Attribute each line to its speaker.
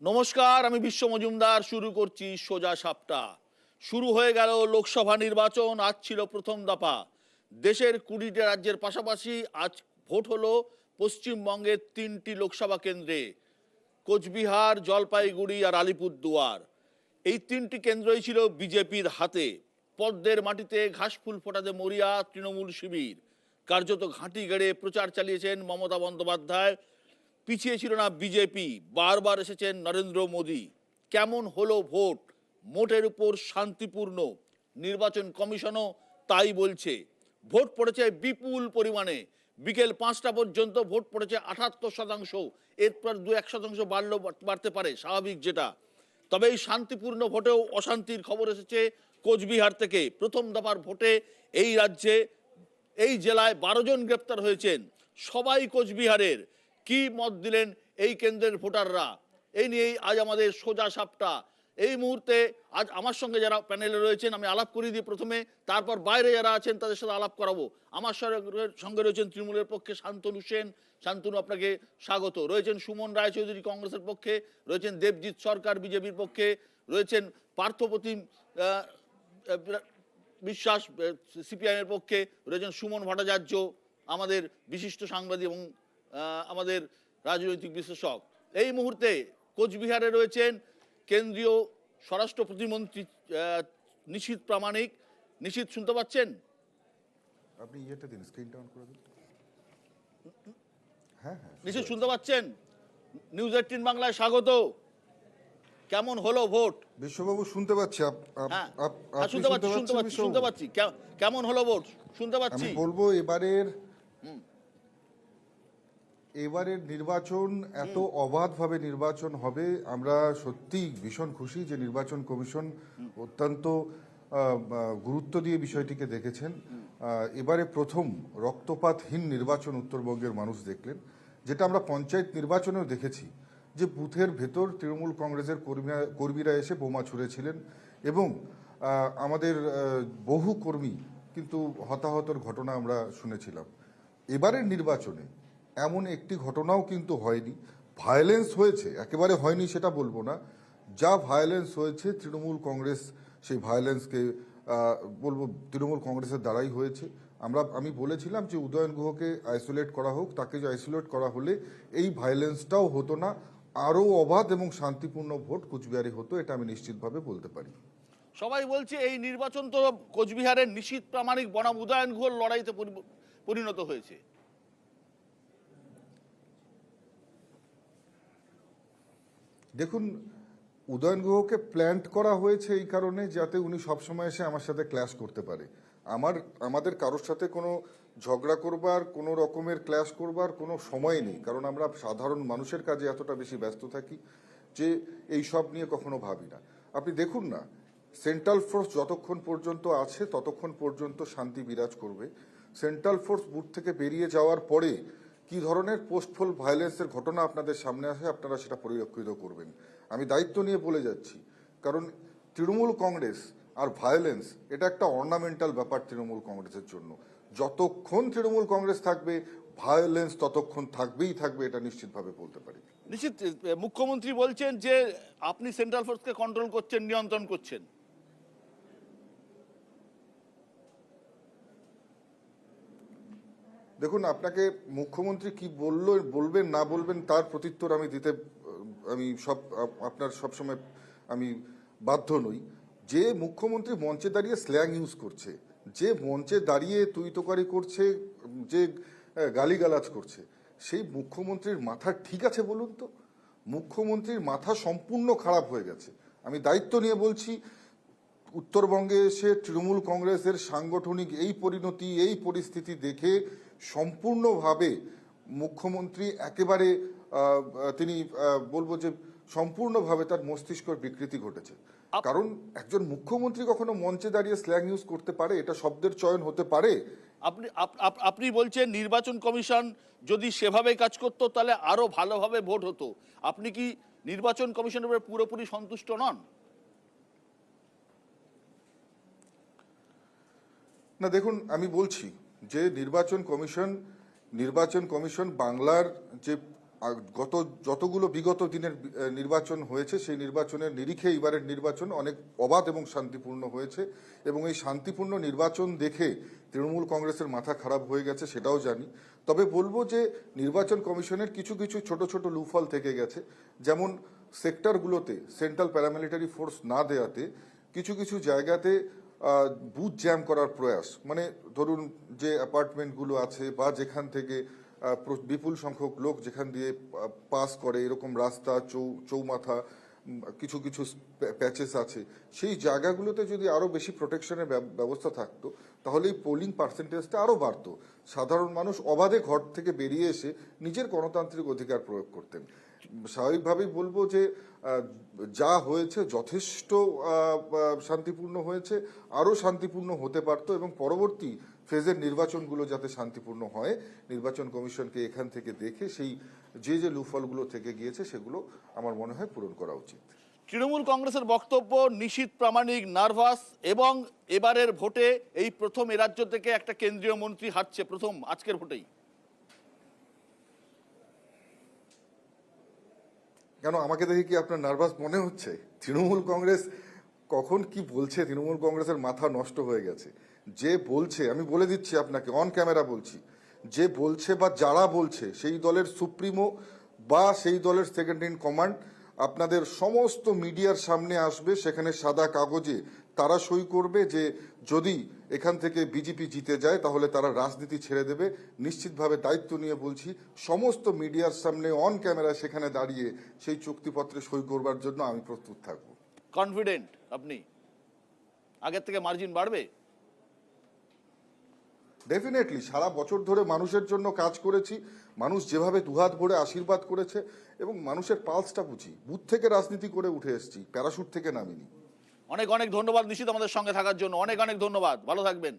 Speaker 1: নমস্কার, আমি বিশ্ব মজুমদার। শুরু করছি সোজা সাপটা। শুরু হয়ে গেল লোকসভা নির্বাচন। আজ ছিল প্রথম দফা। দেশের 20টি রাজ্যের পাশাপাশি আজ ভোট হলো পশ্চিমবঙ্গের 3টি লোকসভা কেন্দ্রে, কোচবিহার, জলপাইগুড়ি আর আলিপুরদুয়ার। এই 3টি কেন্দ্রই ছিল বিজেপির হাতে। পদ্মের মাটিতে ঘাসফুল ফোটাতে মরিয়া তৃণমূল শিবির। কার্যত ঘাঁটি গেড়ে প্রচার চালিয়েছেন মমতা বন্দ্যোপাধ্যায়। পিছিয়ে ছিল না বিজেপি, বারবার এসেছেন নরেন্দ্র মোদী। কেমন হলো ভোট? মোটের উপর শান্তিপূর্ণ। নির্বাচন কমিশনও তাই বলছে। ভোট পড়েছে বিপুল পরিমাণে। বিকেল 5টা পর্যন্ত ভোট পড়েছে 78%। এরপর 2-1% বাড়তে পারে, স্বাভাবিক যেটা। তবে এই শান্তিপূর্ণ ভোটেও অশান্তির খবর এসেছে কোচবিহার থেকে। প্রথম দফার ভোটে এই রাজ্যে, এই জেলায় 12 জন গ্রেপ্তার হয়েছেন, সবাই কোচবিহারের। কি মত দিলেন এই কেন্দ্রের ভোটাররা, এই নিয়েই আজ আমাদের সোজা সাপটা। এই মুহূর্তে আজ আমার সঙ্গে যারা প্যানেলে রয়েছেন আমি আলাপ করিয়ে দিই প্রথমে, তারপর বাইরে যারা আছেন তাদের সাথে আলাপ করাবো। আমার সঙ্গে রয়েছেন তৃণমূলের পক্ষে শান্তনু সেন। শান্তনু, আপনাকে স্বাগত। রয়েছেন সুমন রায়চৌধুরী কংগ্রেসের পক্ষে, রয়েছেন দেবজিৎ সরকার বিজেপির পক্ষে, রয়েছেন পার্থপ্রতিম বিশ্বাস সিপিআইএমের পক্ষে, রয়েছেন সুমন ভট্টাচার্য আমাদের বিশিষ্ট সাংবাদিক এবং আমাদের রাজনৈতিক বিশ্লেষক। এই মুহূর্তে কোচবিহারে রয়েছেন কেন্দ্রীয় স্বরাষ্ট্র প্রতিমন্ত্রী নিশীথ প্রামাণিক। নিশীথ, শুনতে পাচ্ছেন?
Speaker 2: আপনি ইয়েটা দিন, স্ক্রিনটা অন করে দিন। হ্যাঁ হ্যাঁ,
Speaker 1: নিশীথ শুনতে পাচ্ছেন? নিউজ 18 বাংলায় স্বাগত। কেমন হলো ভোট?
Speaker 2: বিশ্ববাবু শুনতে পাচ্ছি।
Speaker 1: হ্যাঁ,
Speaker 2: আপনি
Speaker 1: শুনতে পাচ্ছি। কেমন হলো ভোট? শুনতে পাচ্ছি।
Speaker 2: আমি বলবো এবারের নির্বাচন এত অবাধভাবে নির্বাচন হবে, আমরা সত্যি ভীষণ খুশি যে নির্বাচন কমিশন অত্যন্ত গুরুত্ব দিয়ে বিষয়টিকে দেখেছেন। এবারে প্রথম রক্তপাতহীন নির্বাচন উত্তরবঙ্গের মানুষ দেখলেন, যেটা আমরা পঞ্চায়েত নির্বাচনেও দেখেছি যে বুথের ভেতর তৃণমূল কংগ্রেসের কর্মীরা এসে বোমা ছুঁড়েছিলেন এবং আমাদের বহু কর্মী কিন্তু হতাহতর ঘটনা আমরা শুনেছিলাম। এবারের নির্বাচনে এমন একটি ঘটনাও কিন্তু হয়নি। ভায়োলেন্স হয়েছে, একেবারে হয়নি সেটা বলবো না, যা ভায়োলেন্স হয়েছে তৃণমূল কংগ্রেস সেই ভায়োলেন্সকে বলবো তৃণমূল কংগ্রেসের দ্বারাই হয়েছে। আমি বলেছিলাম যে উদয়ন গুহকে আইসোলেট করা হোক, তাকে যে আইসোলেট করা হলে এই ভায়োলেন্সটাও হতো না, আরও অবাধ এবং শান্তিপূর্ণ ভোট কুচবিহারে হতো, এটা আমি নিশ্চিতভাবে বলতে পারি।
Speaker 1: সবাই বলছে এই নির্বাচন তো কোচবিহারের নিশীথ প্রামাণিক বনাম উদয়ন গুহর লড়াইতে পরিণত হয়েছে।
Speaker 2: দেখুন, উদয়ন গুহকে প্ল্যান্ট করা হয়েছে এই কারণে যাতে উনি সবসময় এসে আমার সাথে ক্ল্যাশ করতে পারে। আমাদের কারোর সাথে কোনো ঝগড়া করবার, কোনো রকমের ক্ল্যাশ করবার কোনো সময় নেই, কারণ আমরা সাধারণ মানুষের কাজে এতটা বেশি ব্যস্ত থাকি যে এই সব নিয়ে কখনো ভাবি না। আপনি দেখুন না, সেন্ট্রাল ফোর্স যতক্ষণ পর্যন্ত আছে ততক্ষণ পর্যন্ত শান্তি বিরাজ করবে। সেন্ট্রাল ফোর্স বুথ থেকে বেরিয়ে যাওয়ার পরে কি ধরনের পোস্টফোল ভায়োলেন্সের ঘটনা আপনাদের সামনে আসে আপনারা সেটা পরিলক্ষিত করবেন। আমি দায়িত্ব নিয়ে বলে যাচ্ছি, কারণ তৃণমূল কংগ্রেস আর ভায়োলেন্স এটা একটা অর্নামেন্টাল ব্যাপার তৃণমূল কংগ্রেসের জন্য। যতক্ষণ তৃণমূল কংগ্রেস থাকবে ভায়োলেন্স ততক্ষণ থাকবেই থাকবে, এটা নিশ্চিতভাবে বলতে পারি।
Speaker 1: নিশ্চিত। মুখ্যমন্ত্রী বলছেন যে আপনি সেন্ট্রাল ফোর্সকে কন্ট্রোল করছেন, নিয়ন্ত্রণ করছেন।
Speaker 2: দেখুন, আপনাকে মুখ্যমন্ত্রী কি বলবেন না বলবেন তার প্রত্যুত্তর আমি দিতে আপনার সবসময় আমি বাধ্য নই। যে মুখ্যমন্ত্রী মঞ্চে দাঁড়িয়ে স্ল্যাং ইউজ করছে, যে মঞ্চে দাঁড়িয়ে তুই তোকারি করছে, যে গালিগালাজ করছে, সেই মুখ্যমন্ত্রীর মাথা ঠিক আছে বলুন তো? মুখ্যমন্ত্রীর মাথা সম্পূর্ণ খারাপ হয়ে গেছে। আমি দায়িত্ব নিয়ে বলছি, উত্তরবঙ্গে এসে তৃণমূল কংগ্রেসের সাংগঠনিক এই পরিণতি, এই পরিস্থিতি দেখে সম্পূর্ণভাবে মুখ্যমন্ত্রী একেবারে তিনি বলবো যে সম্পূর্ণভাবে তার মস্তিষ্কের বিকৃতি ঘটেছে। কারণ একজন মুখ্যমন্ত্রী কখনো মঞ্চে দাঁড়িয়ে স্ল্যাং ইউজ করতে পারে? এটা শব্দের চয়ন হতে পারে?
Speaker 1: আপনি বলছেন নির্বাচন কমিশন যদি সেভাবে কাজ করতো তাহলে আরো ভালোভাবে ভোট হতো। আপনি কি নির্বাচন কমিশনের উপরে পুরোপুরি সন্তুষ্ট নন?
Speaker 2: না, দেখুন, আমি বলছি যে নির্বাচন কমিশন বাংলার যে গত যতগুলো বিগত দিনের নির্বাচন হয়েছে সেই নির্বাচনের নিরিখে এবারের নির্বাচন অনেক অবাধ এবং শান্তিপূর্ণ হয়েছে এবং এই শান্তিপূর্ণ নির্বাচন দেখে তৃণমূল কংগ্রেসের মাথা খারাপ হয়ে গেছে সেটাও জানি। তবে বলবো যে নির্বাচন কমিশনের কিছু কিছু ছোট ছোট লুফল থেকে গেছে, যেমন সেক্টরগুলোতে সেন্ট্রাল প্যারামিলিটারি ফোর্স না দেওয়াতে কিছু কিছু জায়গাতে বুথ জ্যাম করার প্রয়াস, মানে ধরুন যে অ্যাপার্টমেন্টগুলো আছে বা যেখান থেকে বিপুল সংখ্যক লোক যেখান দিয়ে পাস করে, এরকম রাস্তা চৌমাথা কিছু কিছু প্যাচেস আছে, সেই জায়গাগুলোতে যদি আরো বেশি প্রোটেকশনের ব্যবস্থা থাকতো তাহলে এই পোলিং পার্সেন্টেজটা আরো বাড়তো, সাধারণ মানুষ অবাধে ঘর থেকে বেরিয়ে এসে নিজের গণতান্ত্রিক অধিকার প্রয়োগ করতেন। স্বাভাবিকভাবেই বলবো যে যা হয়েছে যথেষ্ট শান্তিপূর্ণ হয়েছে, আরো শান্তিপূর্ণ হতে পারতো এবং পরবর্তী ফেজের নির্বাচনগুলো যাতে শান্তিপূর্ণ হয়, নির্বাচন কমিশনকে এখান থেকে দেখে সেই যে লুফলগুলো থেকে গিয়েছে সেগুলো আমার মনে হয় পূরণ করা উচিত।
Speaker 1: তৃণমূল কংগ্রেসের বক্তব্য, নিশীথ প্রামাণিক নার্ভাস এবং এবারের ভোটে এই প্রথম এ রাজ্য থেকে একটা কেন্দ্রীয় মন্ত্রী হারছে প্রথম আজকের ভোটেই।
Speaker 2: কেন আমাকে দেখে কি আপনার নার্ভাস মনে হচ্ছে? তৃণমূল কংগ্রেস কখন কি বলছে, তৃণমূল কংগ্রেসের মাথা নষ্ট হয়ে গেছে। যে বলছে, আমি বলে দিচ্ছি আপনাকে, অন ক্যামেরা বলছি, যে বলছে বা যারা বলছে সেই দলের সুপ্রিমো বা সেই দলের সেকেন্ড ইন কমান্ড আপনাদের সমস্ত মিডিয়ার সামনে আসবে, সেখানে সাদা কাগজে তারা সই করবে যে যদি এখান থেকে বিজেপি জিতে যায় তাহলে তারা রাজনীতি ছেড়ে দেবে। নিশ্চিতভাবে দায়িত্ব নিয়ে বলছি, সমস্ত মিডিয়ার সামনে অন ক্যামেরা সেখানে দাঁড়িয়ে সেই চুক্তিপত্রে সই করবার জন্য আমি প্রস্তুত থাকবো।
Speaker 1: কনফিডেন্ট আপনি আগের থেকে মার্জিন বাড়বে?
Speaker 2: ডেফিনেটলি, সারা বছর ধরে মানুষের জন্য কাজ করেছি, মানুষ যেভাবে দুহাত ভরে আশীর্বাদ করেছে এবং মানুষের পালসটা বুঝি, বুথ থেকে রাজনীতি করে উঠে এসেছি, প্যারাশুট থেকে নামিনি।
Speaker 1: অনেক অনেক ধন্যবাদ নিশীথ আমাদের সঙ্গে থাকার জন্য, অনেক অনেক ধন্যবাদ, ভালো থাকবেন।